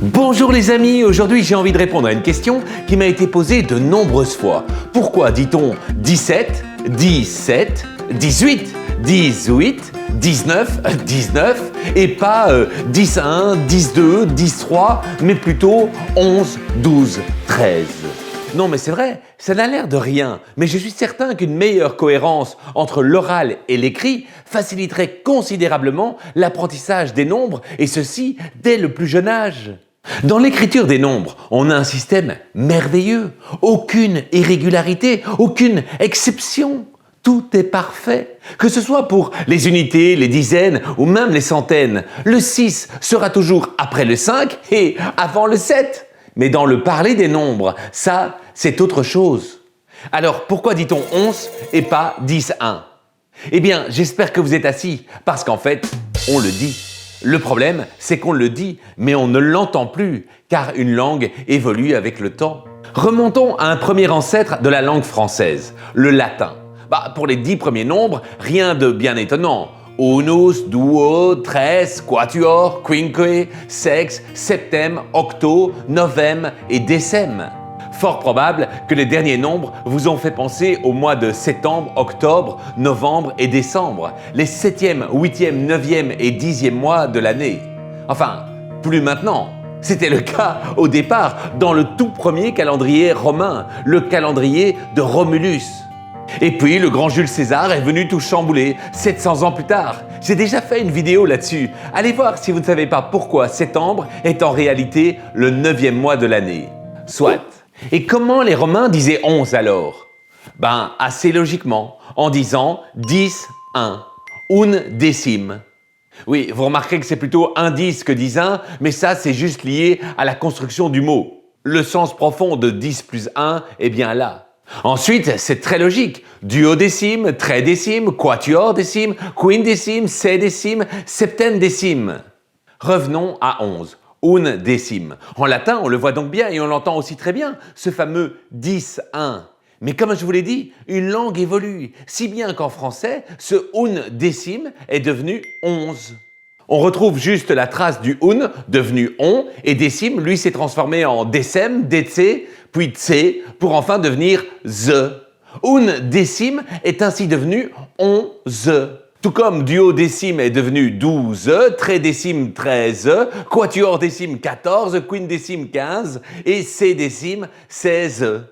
Bonjour les amis, aujourd'hui j'ai envie de répondre à une question qui m'a été posée de nombreuses fois. Pourquoi dit-on 17, 17, 18, 18, 19, 19 et pas 10-1, 10-2, 10-3, mais plutôt 11, 12, 13 ? Non mais c'est vrai, ça n'a l'air de rien, mais je suis certain qu'une meilleure cohérence entre l'oral et l'écrit faciliterait considérablement l'apprentissage des nombres, et ceci dès le plus jeune âge. Dans l'écriture des nombres, on a un système merveilleux, aucune irrégularité, aucune exception. Tout est parfait. Que ce soit pour les unités, les dizaines ou même les centaines, le 6 sera toujours après le 5 et avant le 7. Mais dans le parler des nombres, ça, c'est autre chose. Alors, pourquoi dit-on 11 et pas 10-1 ? Eh bien, j'espère que vous êtes assis, parce qu'en fait, on le dit. Le problème, c'est qu'on le dit, mais on ne l'entend plus, car une langue évolue avec le temps. Remontons à un premier ancêtre de la langue française, le latin. Pour les 10 premiers nombres, rien de bien étonnant. Unus, duo, tres, quatuor, quinque, sex, septem, octo, novem et décem. Fort probable que les derniers nombres vous ont fait penser aux mois de septembre, octobre, novembre et décembre, les 7e, 8e, 9e et 10e mois de l'année. Enfin, plus maintenant. C'était le cas au départ dans le tout premier calendrier romain, le calendrier de Romulus. Et puis, le grand Jules César est venu tout chambouler 700 ans plus tard. J'ai déjà fait une vidéo là-dessus. Allez voir si vous ne savez pas pourquoi septembre est en réalité le 9e mois de l'année. Soit. Et comment les Romains disaient 11 alors ? Assez logiquement, en disant 10, 1, un décime. Oui, vous remarquerez que c'est plutôt un 10 que 10, 1, mais ça c'est juste lié à la construction du mot. Le sens profond de 10 plus 1 est bien là. Ensuite, c'est très logique. Duodécime, tridécime, quatuordécime, quindécime, sédécime, septendécime. Revenons à 11. Un décime. En latin, on le voit donc bien et on l'entend aussi très bien, ce fameux 10, 1. Mais comme je vous l'ai dit, une langue évolue, si bien qu'en français, ce un décime est devenu 11. On retrouve juste la trace du un devenu on, et décime, lui, s'est transformé en décème, décé, puis tsé, pour enfin devenir ze. Un décime est ainsi devenu 11. Tout comme duodécime est devenu 12, tridécime 13, quatuordécime 14, quindécime 15 et sédécime 16.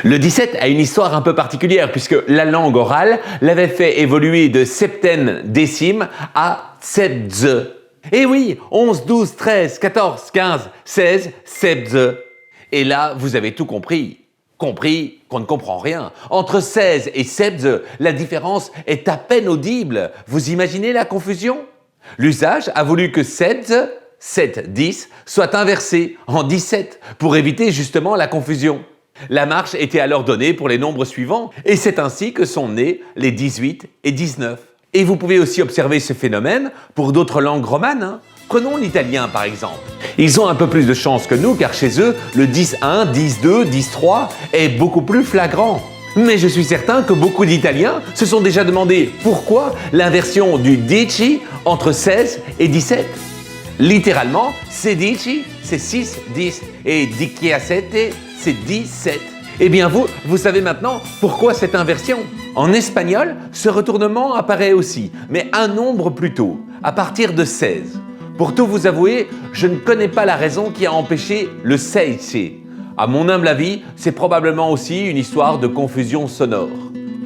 Le 17 a une histoire un peu particulière puisque la langue orale l'avait fait évoluer de septendécime à septze. Et oui, 11, 12, 13, 14, 15, 16, septze. Et là, vous avez tout compris. Compris qu'on ne comprend rien. Entre 16 et septze, la différence est à peine audible. Vous imaginez la confusion ? L'usage a voulu que septze, 7, 10, soit inversé en 17 pour éviter justement la confusion. La marche était alors donnée pour les nombres suivants et c'est ainsi que sont nés les 18 et 19. Et vous pouvez aussi observer ce phénomène pour d'autres langues romanes. Prenons l'italien par exemple. Ils ont un peu plus de chance que nous car chez eux, le 10-1, 10-2, 10-3 est beaucoup plus flagrant. Mais je suis certain que beaucoup d'Italiens se sont déjà demandé pourquoi l'inversion du dieci entre 16 et 17. Littéralement, sedici, c'est 6, 10 et diciassette, c'est 17. Eh bien vous savez maintenant pourquoi cette inversion. En espagnol, ce retournement apparaît aussi, mais un nombre plus tôt, à partir de 16. Pour tout vous avouer, je ne connais pas la raison qui a empêché le seice. À mon humble avis, c'est probablement aussi une histoire de confusion sonore.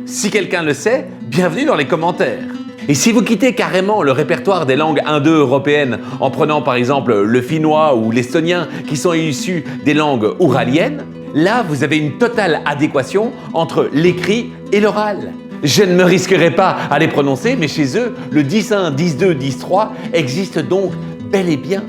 Si quelqu'un le sait, bienvenue dans les commentaires. Et si vous quittez carrément le répertoire des langues indo européennes en prenant par exemple le finnois ou l'estonien qui sont issus des langues ouraliennes, là vous avez une totale adéquation entre l'écrit et l'oral. Je ne me risquerai pas à les prononcer, mais chez eux, le 10-1, 10-2, 10-3 existe donc bel et bien.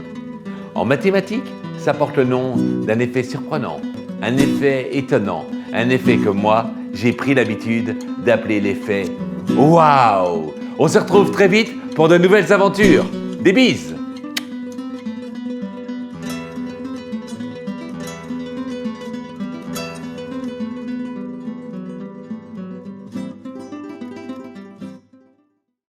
En mathématiques, ça porte le nom d'un effet surprenant, un effet étonnant, un effet que moi, j'ai pris l'habitude d'appeler l'effet « Waouh ». On se retrouve très vite pour de nouvelles aventures. Des bises!